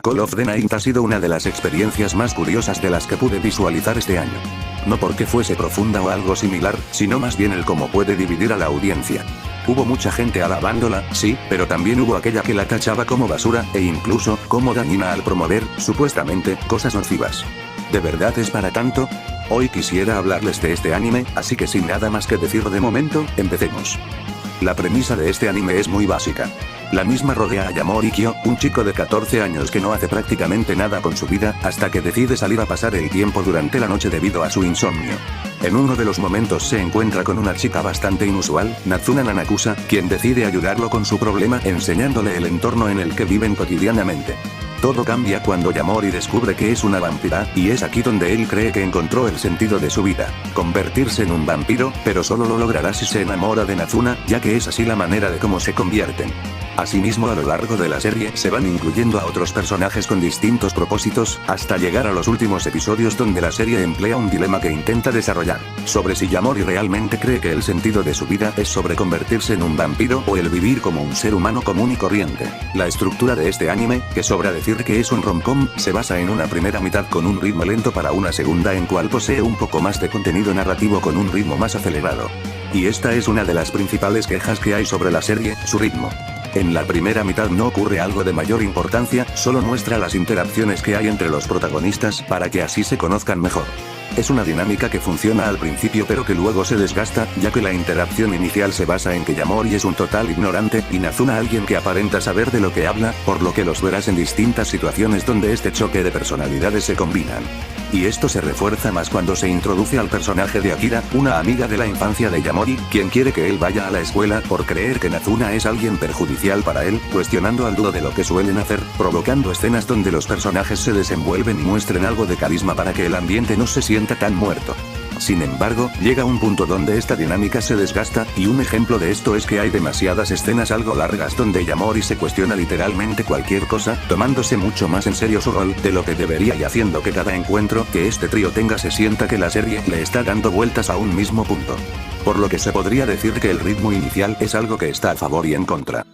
Call of the Night ha sido una de las experiencias más curiosas de las que pude visualizar este año. No porque fuese profunda o algo similar, sino más bien el cómo puede dividir a la audiencia. Hubo mucha gente alabándola, sí, pero también hubo aquella que la tachaba como basura, e incluso, como dañina al promover, supuestamente, cosas nocivas. ¿De verdad es para tanto? Hoy quisiera hablarles de este anime, así que sin nada más que decir de momento, empecemos. La premisa de este anime es muy básica. La misma rodea a Yamori Kyo, un chico de 14 años que no hace prácticamente nada con su vida, hasta que decide salir a pasar el tiempo durante la noche debido a su insomnio. En uno de los momentos se encuentra con una chica bastante inusual, Nazuna Nanakusa, quien decide ayudarlo con su problema enseñándole el entorno en el que viven cotidianamente. Todo cambia cuando Yamori descubre que es una vampira, y es aquí donde él cree que encontró el sentido de su vida, convertirse en un vampiro, pero solo lo logrará si se enamora de Nazuna, ya que es así la manera de cómo se convierten. Asimismo, a lo largo de la serie se van incluyendo a otros personajes con distintos propósitos, hasta llegar a los últimos episodios donde la serie emplea un dilema que intenta desarrollar, sobre si Yamori realmente cree que el sentido de su vida es sobre convertirse en un vampiro o el vivir como un ser humano común y corriente. La estructura de este anime, que sobra decir que es un rom-com, se basa en una primera mitad con un ritmo lento para una segunda en cual posee un poco más de contenido narrativo con un ritmo más acelerado. Y esta es una de las principales quejas que hay sobre la serie, su ritmo. En la primera mitad no ocurre algo de mayor importancia, solo muestra las interacciones que hay entre los protagonistas para que así se conozcan mejor. Es una dinámica que funciona al principio pero que luego se desgasta, ya que la interacción inicial se basa en que Yamori es un total ignorante, y Nazuna alguien que aparenta saber de lo que habla, por lo que los verás en distintas situaciones donde este choque de personalidades se combinan. Y esto se refuerza más cuando se introduce al personaje de Akira, una amiga de la infancia de Yamori, quien quiere que él vaya a la escuela por creer que Nazuna es alguien perjudicial para él, cuestionando al dúo de lo que suelen hacer, provocando escenas donde los personajes se desenvuelven y muestren algo de carisma para que el ambiente no se sienta tan muerto. Sin embargo, llega un punto donde esta dinámica se desgasta, y un ejemplo de esto es que hay demasiadas escenas algo largas donde Yamori se cuestiona literalmente cualquier cosa, tomándose mucho más en serio su rol de lo que debería y haciendo que cada encuentro que este trío tenga se sienta que la serie le está dando vueltas a un mismo punto. Por lo que se podría decir que el ritmo inicial es algo que está a favor y en contra.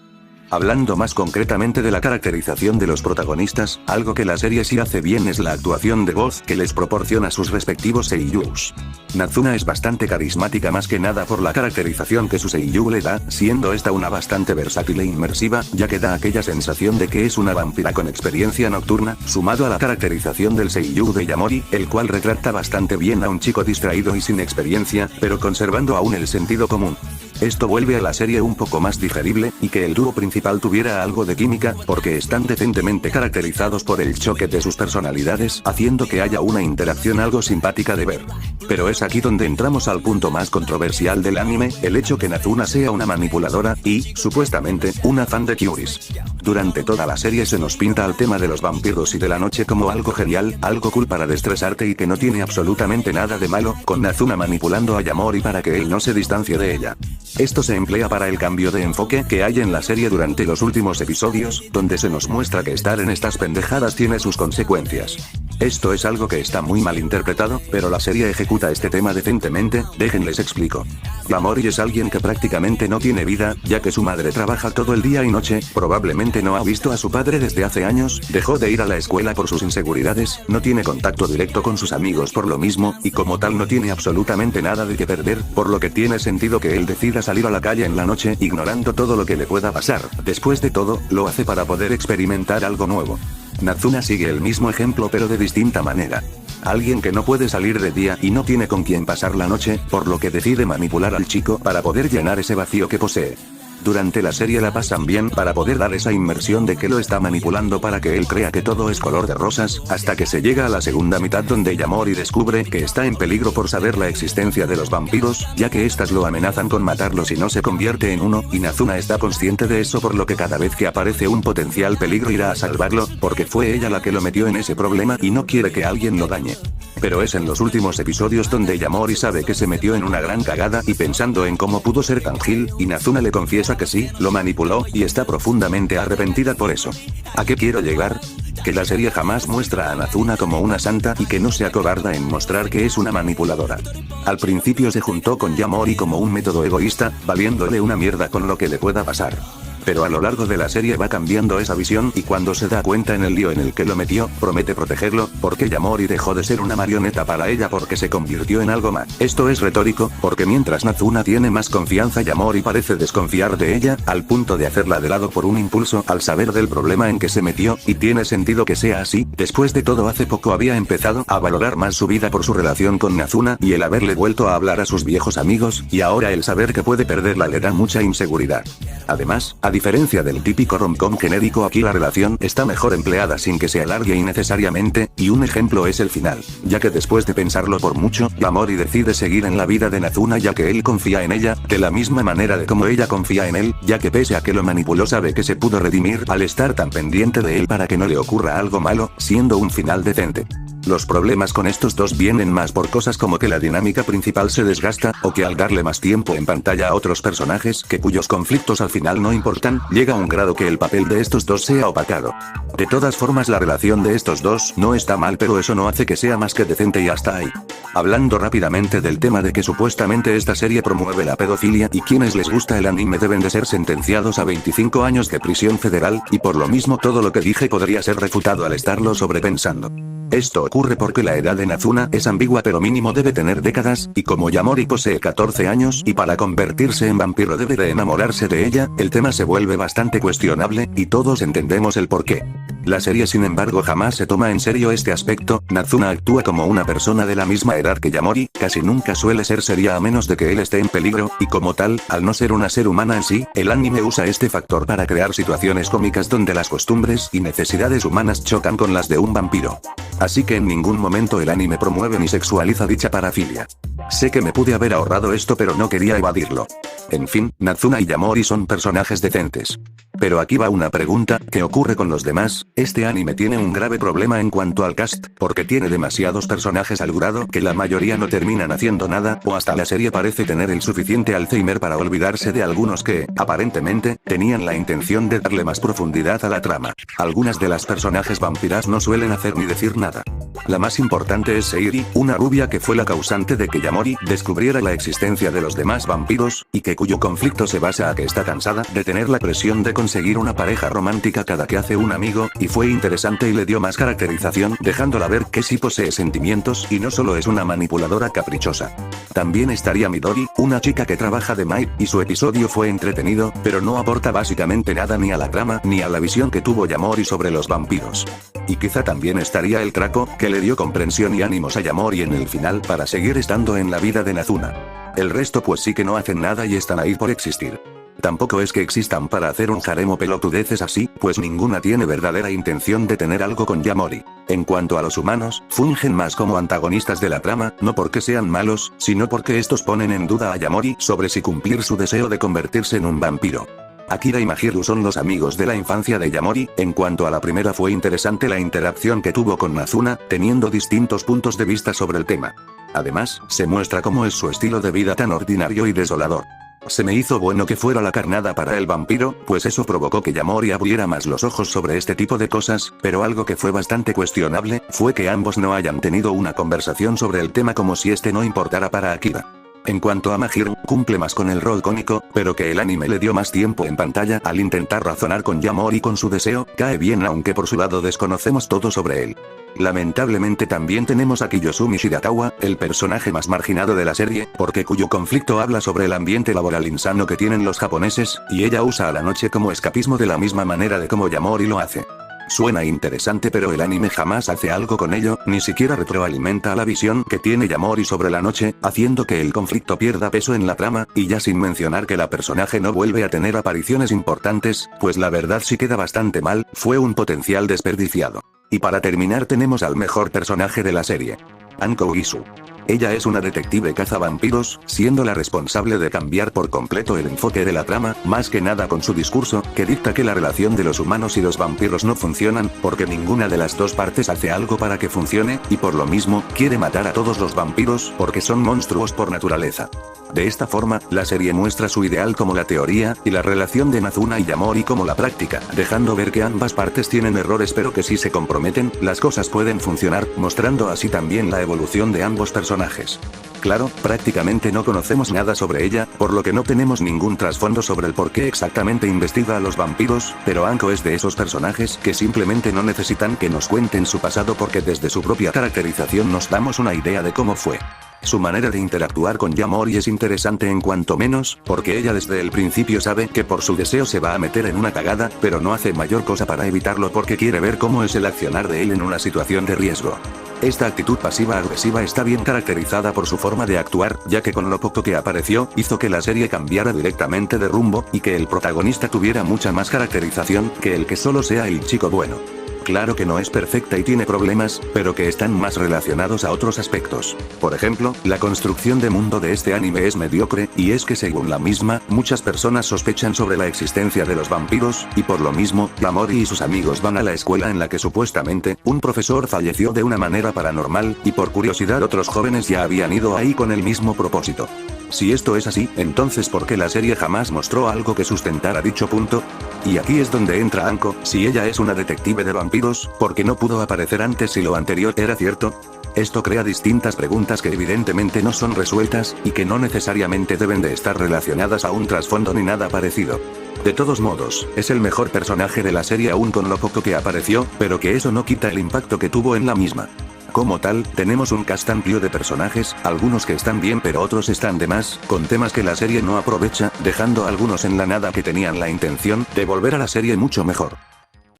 Hablando más concretamente de la caracterización de los protagonistas, algo que la serie sí hace bien es la actuación de voz que les proporciona sus respectivos seiyūs. Nazuna es bastante carismática más que nada por la caracterización que su seiyū le da, siendo esta una bastante versátil e inmersiva, ya que da aquella sensación de que es una vampira con experiencia nocturna, sumado a la caracterización del seiyū de Yamori, el cual retrata bastante bien a un chico distraído y sin experiencia, pero conservando aún el sentido común. Esto vuelve a la serie un poco más digerible, y que el dúo principal tuviera algo de química, porque están decentemente caracterizados por el choque de sus personalidades, haciendo que haya una interacción algo simpática de ver. Pero es aquí donde entramos al punto más controversial del anime, el hecho que Nazuna sea una manipuladora, y, supuestamente, una fan de Kyuris. Durante toda la serie se nos pinta el tema de los vampiros y de la noche como algo genial, algo cool para estresarte y que no tiene absolutamente nada de malo, con Nazuna manipulando a Yamori para que él no se distancie de ella. Esto se emplea para el cambio de enfoque que hay en la serie durante los últimos episodios, donde se nos muestra que estar en estas pendejadas tiene sus consecuencias. Esto es algo que está muy mal interpretado, pero la serie ejecuta este tema decentemente, déjenles explico. Yamori es alguien que prácticamente no tiene vida, ya que su madre trabaja todo el día y noche, probablemente no ha visto a su padre desde hace años, dejó de ir a la escuela por sus inseguridades, no tiene contacto directo con sus amigos por lo mismo, y como tal no tiene absolutamente nada de qué perder, por lo que tiene sentido que él decida salir a la calle en la noche ignorando todo lo que le pueda pasar. Después de todo, lo hace para poder experimentar algo nuevo. Nazuna sigue el mismo ejemplo pero de distinta manera. Alguien que no puede salir de día y no tiene con quién pasar la noche, por lo que decide manipular al chico para poder llenar ese vacío que posee. Durante la serie la pasan bien para poder dar esa inmersión de que lo está manipulando para que él crea que todo es color de rosas, hasta que se llega a la segunda mitad donde Yamori descubre que está en peligro por saber la existencia de los vampiros, ya que estas lo amenazan con matarlo si no se convierte en uno, y Nazuna está consciente de eso por lo que cada vez que aparece un potencial peligro irá a salvarlo, porque fue ella la que lo metió en ese problema y no quiere que alguien lo dañe. Pero es en los últimos episodios donde Yamori sabe que se metió en una gran cagada y pensando en cómo pudo ser tan gil, y Nazuna le confiesa que sí, lo manipuló, y está profundamente arrepentida por eso. ¿A qué quiero llegar? Que la serie jamás muestra a Nazuna como una santa y que no se acobarda en mostrar que es una manipuladora. Al principio se juntó con Yamori como un método egoísta, valiéndole una mierda con lo que le pueda pasar. Pero a lo largo de la serie va cambiando esa visión y cuando se da cuenta en el lío en el que lo metió, promete protegerlo, porque Yamori dejó de ser una marioneta para ella porque se convirtió en algo más. Esto es retórico, porque mientras Nazuna tiene más confianza, Yamori parece desconfiar de ella, al punto de hacerla de lado por un impulso al saber del problema en que se metió, y tiene sentido que sea así. Después de todo, hace poco había empezado a valorar más su vida por su relación con Nazuna y el haberle vuelto a hablar a sus viejos amigos, y ahora el saber que puede perderla le da mucha inseguridad. Además, a diferencia del típico rom-com genérico, aquí la relación está mejor empleada sin que se alargue innecesariamente, y un ejemplo es el final, ya que después de pensarlo por mucho, Yamori decide seguir en la vida de Nazuna ya que él confía en ella, de la misma manera de como ella confía en él, ya que pese a que lo manipuló sabe que se pudo redimir al estar tan pendiente de él para que no le ocurra algo malo, siendo un final decente. Los problemas con estos dos vienen más por cosas como que la dinámica principal se desgasta, o que al darle más tiempo en pantalla a otros personajes que cuyos conflictos al final no importan, llega a un grado que el papel de estos dos sea opacado. De todas formas, la relación de estos dos no está mal, pero eso no hace que sea más que decente y hasta ahí. Hablando rápidamente del tema de que supuestamente esta serie promueve la pedofilia y quienes les gusta el anime deben de ser sentenciados a 25 años de prisión federal, y por lo mismo todo lo que dije podría ser refutado al estarlo sobrepensando. Esto ocurre porque la edad de Nazuna es ambigua, pero mínimo debe tener décadas, y como Yamori posee 14 años y para convertirse en vampiro debe de enamorarse de ella, el tema se vuelve bastante cuestionable, y todos entendemos el porqué. La serie sin embargo jamás se toma en serio este aspecto. Nazuna actúa como una persona de la misma edad que Yamori, casi nunca suele ser seria a menos de que él esté en peligro, y como tal, al no ser una ser humana en sí, el anime usa este factor para crear situaciones cómicas donde las costumbres y necesidades humanas chocan con las de un vampiro. Así que en ningún momento el anime promueve ni sexualiza dicha parafilia. Sé que me pude haber ahorrado esto pero no quería evadirlo. En fin, Nazuna y Yamori son personajes decentes. Pero aquí va una pregunta, ¿qué ocurre con los demás? Este anime tiene un grave problema en cuanto al cast, porque tiene demasiados personajes al grado que la mayoría no terminan haciendo nada, o hasta la serie parece tener el suficiente Alzheimer para olvidarse de algunos que, aparentemente, tenían la intención de darle más profundidad a la trama. Algunas de las personajes vampiras no suelen hacer ni decir nada. La más importante es Seiri, una rubia que fue la causante de que Yamori descubriera la existencia de los demás vampiros, y que cuyo conflicto se basa a que está cansada de tener la presión de conseguir una pareja romántica cada que hace un amigo, y fue interesante y le dio más caracterización, dejándola ver que sí posee sentimientos y no solo es una manipuladora caprichosa. También estaría Midori, una chica que trabaja de maid, y su episodio fue entretenido, pero no aporta básicamente nada ni a la trama ni a la visión que tuvo Yamori sobre los vampiros. Y quizá también estaría el Kraco, que le dio comprensión y ánimos a Yamori en el final para seguir estando en la vida de Nazuna. El resto pues sí que no hacen nada y están ahí por existir. Tampoco es que existan para hacer un harem o pelotudeces así, pues ninguna tiene verdadera intención de tener algo con Yamori. En cuanto a los humanos, fungen más como antagonistas de la trama, no porque sean malos, sino porque estos ponen en duda a Yamori sobre si cumplir su deseo de convertirse en un vampiro. Akira y Mahiru son los amigos de la infancia de Yamori. En cuanto a la primera, fue interesante la interacción que tuvo con Nazuna, teniendo distintos puntos de vista sobre el tema. Además, se muestra cómo es su estilo de vida tan ordinario y desolador. Se me hizo bueno que fuera la carnada para el vampiro, pues eso provocó que Yamori abriera más los ojos sobre este tipo de cosas, pero algo que fue bastante cuestionable, fue que ambos no hayan tenido una conversación sobre el tema como si este no importara para Akira. En cuanto a Mahiru, cumple más con el rol cómico, pero que el anime le dio más tiempo en pantalla al intentar razonar con Yamori con su deseo, cae bien aunque por su lado desconocemos todo sobre él. Lamentablemente también tenemos a Kiyosumi Shirakawa, el personaje más marginado de la serie, porque cuyo conflicto habla sobre el ambiente laboral insano que tienen los japoneses, y ella usa a la noche como escapismo de la misma manera de como Yamori lo hace. Suena interesante, pero el anime jamás hace algo con ello, ni siquiera retroalimenta la visión que tiene Yamori sobre la noche, haciendo que el conflicto pierda peso en la trama, y ya sin mencionar que la personaje no vuelve a tener apariciones importantes, pues la verdad sí queda bastante mal, fue un potencial desperdiciado. Y para terminar tenemos al mejor personaje de la serie. Anko Ugisu. Ella es una detective cazavampiros, siendo la responsable de cambiar por completo el enfoque de la trama, más que nada con su discurso, que dicta que la relación de los humanos y los vampiros no funcionan, porque ninguna de las dos partes hace algo para que funcione, y por lo mismo, quiere matar a todos los vampiros porque son monstruos por naturaleza. De esta forma, la serie muestra su ideal como la teoría, y la relación de Nazuna y Yamori como la práctica, dejando ver que ambas partes tienen errores pero que si se comprometen, las cosas pueden funcionar, mostrando así también la evolución de ambos personajes. Claro, prácticamente no conocemos nada sobre ella, por lo que no tenemos ningún trasfondo sobre el por qué exactamente investiga a los vampiros, pero Anko es de esos personajes que simplemente no necesitan que nos cuenten su pasado porque desde su propia caracterización nos damos una idea de cómo fue. Su manera de interactuar con Yamori es interesante en cuanto menos, porque ella desde el principio sabe que por su deseo se va a meter en una cagada, pero no hace mayor cosa para evitarlo porque quiere ver cómo es el accionar de él en una situación de riesgo. Esta actitud pasiva-agresiva está bien caracterizada por su forma de actuar, ya que con lo poco que apareció, hizo que la serie cambiara directamente de rumbo, y que el protagonista tuviera mucha más caracterización que el que solo sea el chico bueno. Claro que no es perfecta y tiene problemas, pero que están más relacionados a otros aspectos. Por ejemplo, la construcción de mundo de este anime es mediocre, y es que según la misma, muchas personas sospechan sobre la existencia de los vampiros, y por lo mismo, Yamori y sus amigos van a la escuela en la que supuestamente, un profesor falleció de una manera paranormal, y por curiosidad otros jóvenes ya habían ido ahí con el mismo propósito. Si esto es así, entonces ¿por qué la serie jamás mostró algo que sustentara dicho punto? Y aquí es donde entra Anko, si ella es una detective de vampiros, ¿por qué no pudo aparecer antes si lo anterior era cierto? Esto crea distintas preguntas que evidentemente no son resueltas, y que no necesariamente deben de estar relacionadas a un trasfondo ni nada parecido. De todos modos, es el mejor personaje de la serie aún con lo poco que apareció, pero que eso no quita el impacto que tuvo en la misma. Como tal, tenemos un cast amplio de personajes, algunos que están bien pero otros están de más, con temas que la serie no aprovecha, dejando a algunos en la nada que tenían la intención de volver a la serie mucho mejor.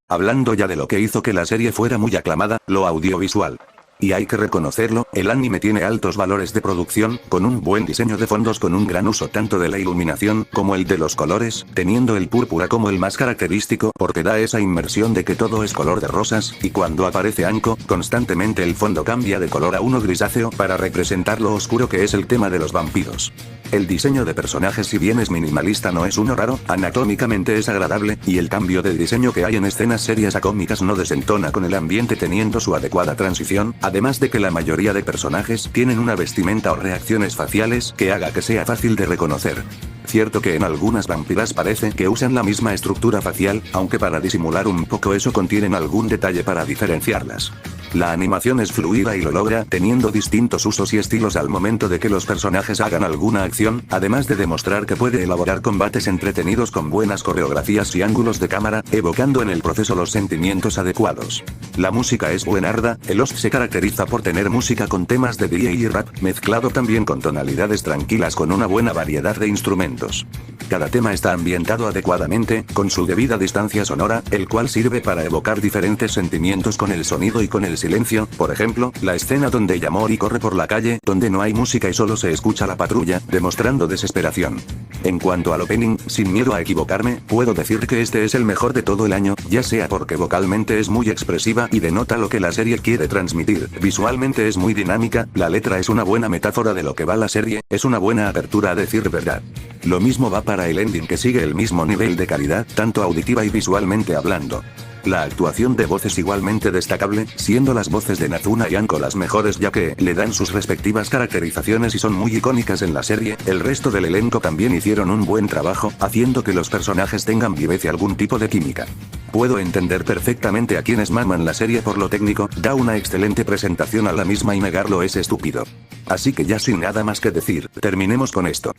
Hablando ya de lo que hizo que la serie fuera muy aclamada, lo audiovisual. Y hay que reconocerlo, el anime tiene altos valores de producción, con un buen diseño de fondos con un gran uso tanto de la iluminación, como el de los colores, teniendo el púrpura como el más característico porque da esa inmersión de que todo es color de rosas, y cuando aparece Anko, constantemente el fondo cambia de color a uno grisáceo para representar lo oscuro que es el tema de los vampiros. El diseño de personajes si bien es minimalista no es uno raro, anatómicamente es agradable, y el cambio de diseño que hay en escenas serias a cómicas no desentona con el ambiente teniendo su adecuada transición, además de que la mayoría de personajes tienen una vestimenta o reacciones faciales que haga que sea fácil de reconocer. Cierto que en algunas vampiras parece que usan la misma estructura facial, aunque para disimular un poco eso contienen algún detalle para diferenciarlas. La animación es fluida y lo logra teniendo distintos usos y estilos al momento de que los personajes hagan alguna acción, además de demostrar que puede elaborar combates entretenidos con buenas coreografías y ángulos de cámara, evocando en el proceso los sentimientos adecuados. La música es buenarda, el OST se caracteriza por tener música con temas de DJ y rap, mezclado también con tonalidades tranquilas con una buena variedad de instrumentos. Cada tema está ambientado adecuadamente, con su debida distancia sonora, el cual sirve para evocar diferentes sentimientos con el sonido y con el silencio, por ejemplo, la escena donde Yamori corre por la calle, donde no hay música y solo se escucha la patrulla, demostrando desesperación. En cuanto al opening, sin miedo a equivocarme, puedo decir que este es el mejor de todo el año, ya sea porque vocalmente es muy expresiva y denota lo que la serie quiere transmitir, visualmente es muy dinámica, la letra es una buena metáfora de lo que va la serie, es una buena apertura a decir verdad. Lo mismo va para el ending que sigue el mismo nivel de calidad, tanto auditiva y visualmente hablando. La actuación de voz es igualmente destacable, siendo las voces de Nazuna y Anko las mejores ya que le dan sus respectivas caracterizaciones y son muy icónicas en la serie. El resto del elenco también hicieron un buen trabajo, haciendo que los personajes tengan viveza y algún tipo de química. Puedo entender perfectamente a quienes maman la serie por lo técnico, da una excelente presentación a la misma y negarlo es estúpido. Así que ya sin nada más que decir, terminemos con esto.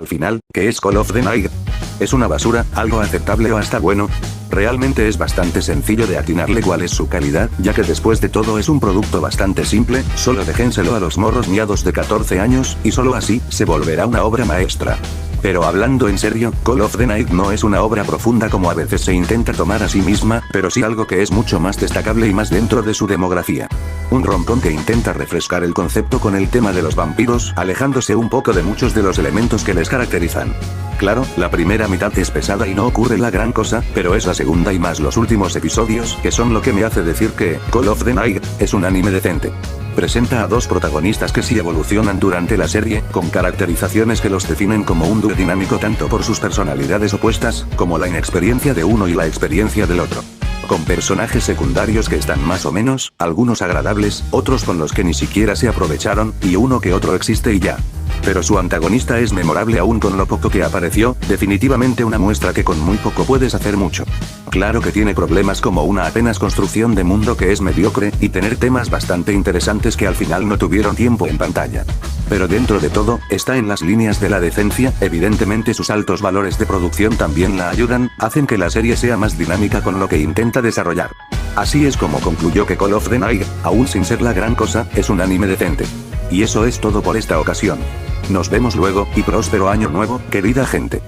Al final, ¿qué es Call of the Night? ¿Es una basura, algo aceptable o hasta bueno? Realmente es bastante sencillo de atinarle cuál es su calidad, ya que después de todo es un producto bastante simple, solo déjenselo a los morros miados de 14 años, y solo así, se volverá una obra maestra. Pero hablando en serio, Call of the Night no es una obra profunda como a veces se intenta tomar a sí misma, pero sí algo que es mucho más destacable y más dentro de su demografía. Un rom-com que intenta refrescar el concepto con el tema de los vampiros, alejándose un poco de muchos de los elementos que les caracterizan. Claro, la primera mitad es pesada y no ocurre la gran cosa, pero es la segunda y más los últimos episodios que son lo que me hace decir que Call of the Night es un anime decente. Presenta a dos protagonistas que sí evolucionan durante la serie, con caracterizaciones que los definen como un dúo dinámico tanto por sus personalidades opuestas, como la inexperiencia de uno y la experiencia del otro. Con personajes secundarios que están más o menos, algunos agradables, otros con los que ni siquiera se aprovecharon, y uno que otro existe y ya. Pero su antagonista es memorable aún con lo poco que apareció, definitivamente una muestra que con muy poco puedes hacer mucho. Claro que tiene problemas como una apenas construcción de mundo que es mediocre, y tener temas bastante interesantes que al final no tuvieron tiempo en pantalla. Pero dentro de todo, está en las líneas de la decencia, evidentemente sus altos valores de producción también la ayudan, hacen que la serie sea más dinámica con lo que intenta desarrollar. Así es como concluyó que Call of the Night, aún sin ser la gran cosa, es un anime decente. Y eso es todo por esta ocasión. Nos vemos luego, y próspero año nuevo, querida gente.